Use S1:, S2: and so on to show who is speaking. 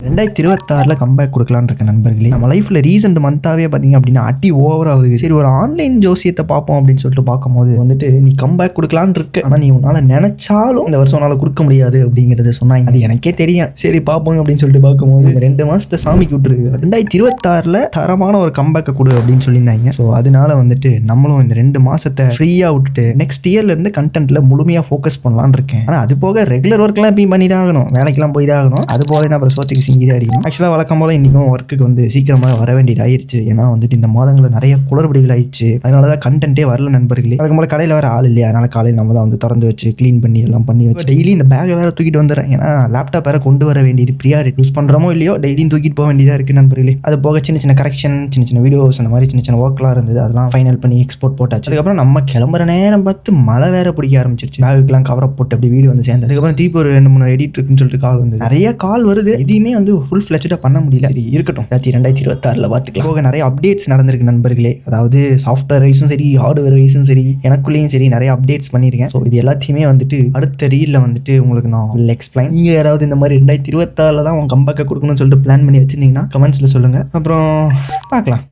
S1: 2026 comeback கொடுக்கலான்னு இருக்க நண்பர்களே. நம்ம லைஃப்ல ரீசெண்ட் மந்தாவே பார்த்தீங்க அப்படின்னா அடி ஓவர் ஆகுது. சரி ஒரு ஆன்லைன் ஜோசியத்தை பார்ப்போம் அப்படின்னு சொல்லிட்டு பார்க்கும்போது வந்துட்டு நீ கம்பேக் கொடுக்கலான்னு இருக்க, ஆனால் நீ உன்னால நினைச்சாலும் இந்த வருஷம் உன்னால கொடுக்க முடியாது அப்படிங்கிறத சொன்னாங்க. அது எனக்கே தெரியும். சரி பார்ப்போம் அப்படின்னு சொல்லிட்டு பார்க்கும்போது இந்த 2 மாசத்தை சாமிக்கு விட்டுரு, 2026 தரமான ஒரு கம்பேக்கை கொடு அப்படின்னு சொல்லியிருந்தாங்க. ஸோ அதனால வந்துட்டு நம்மளும் இந்த 2 மாசத்தை ஃப்ரீயா விட்டுட்டு நெக்ஸ்ட் இயர்ல இருந்து கண்டென்ட்ல முழுமையா ஃபோக்கஸ் பண்ணலான்னு இருக்கேன். ஆனால் அது போக ரெகுலர் ஒர்க்லாம் எப்பயும் பண்ணி தான் ஆகணும், வேலைக்கெல்லாம் போய் தான் ஆகணும். அது போக அப்புறம் சோத்துக்கு சிங்கிரி அடிக்கணும். ஆக்சுவலாக வழக்கம் போல இன்றைக்கும் ஒர்க்குக்கு வந்து சீக்கிரமாக வர வேண்டியது ஆயிடுச்சு. ஏன்னா வந்துட்டு இந்த மாதங்களில் நிறைய குளறுபடிகள் ஆயிடுச்சு. அதனால தான் கண்டென்ட்டே வரல நண்பர்களே. வழக்கம் போல கடையில் வேறு ஆள் இல்லையா, அதனால் காலையில் நம்ம தான் வந்து திறந்து வச்சு க்ளீன் பண்ணி எல்லாம் பண்ணி வச்சு டெய்லி இந்த பேக்கை வேறு தூக்கிட்டு வந்துடுறேன். ஏன்னா லேப்டாப் வேறு கொண்டு வர வேண்டியது ப்ரியாரிட்டி. யூஸ் பண்ணுறோமோ இல்லையோ டெய்லியும் தூக்கிட்டு போக வேண்டியதாக இருக்குது நண்பர்களே. அது போக சின்ன சின்ன கரெக்ஷன், சின்ன சின்ன வீடியோஸ், அந்த மாதிரி சின்ன சின்ன ஒர்க்லாம் இருந்தது. அதெல்லாம் ஃபைனல் பண்ணி எக்ஸ்போர்ட் போட்டாச்சு. அதுக்கப்புறம் நம்ம கிளம்புற நேரம் பார்த்து மழை வேற பிடிக்க ஆரம்பிச்சிருச்சு. பேக்குக்கெல்லாம் கவரப் போட்டு அப்படி வீடு வந்து சேர்ந்து அதுக்கப்புறம் திருப்பி ஒரு 2-3 எடிட் இருக்குன்னு சொல்லிட்டு கால் வந்து நிறைய கால் வருது. எதையுமே வந்து ஃபுல் ஃப்ளெஜ்டாக பண்ண முடியல. இது இருக்கட்டும், 2026 பார்த்துக்கலாம். போக நிறைய அப்டேட்ஸ் நடந்திருக்கு நண்பர்களே. அதாவது சாஃப்ட்வேர் வைஸும் சரி, ஹார்ட்வேர் வைஸும் சரி, எனக்குள்ளேயும் சரி நிறைய அப்டேட்ஸ் பண்ணியிருக்கேன். ஸோ இது எல்லாத்தையுமே வந்துட்டு அடுத்த ரீலில் வந்துட்டு உங்களுக்கு நான் ஃபுல் எக்ஸ்பிளைன். நீங்கள் யாராவது இந்த மாதிரி 2026 தான் உங்கள் கம்பேக்கை கொடுக்கணும்னு சொல்லிட்டு பிளான் பண்ணி வச்சிருந்தீங்கன்னா கமெண்ட்ஸில் சொல்லுங்கள். அப்புறம் பார்க்கலாம்.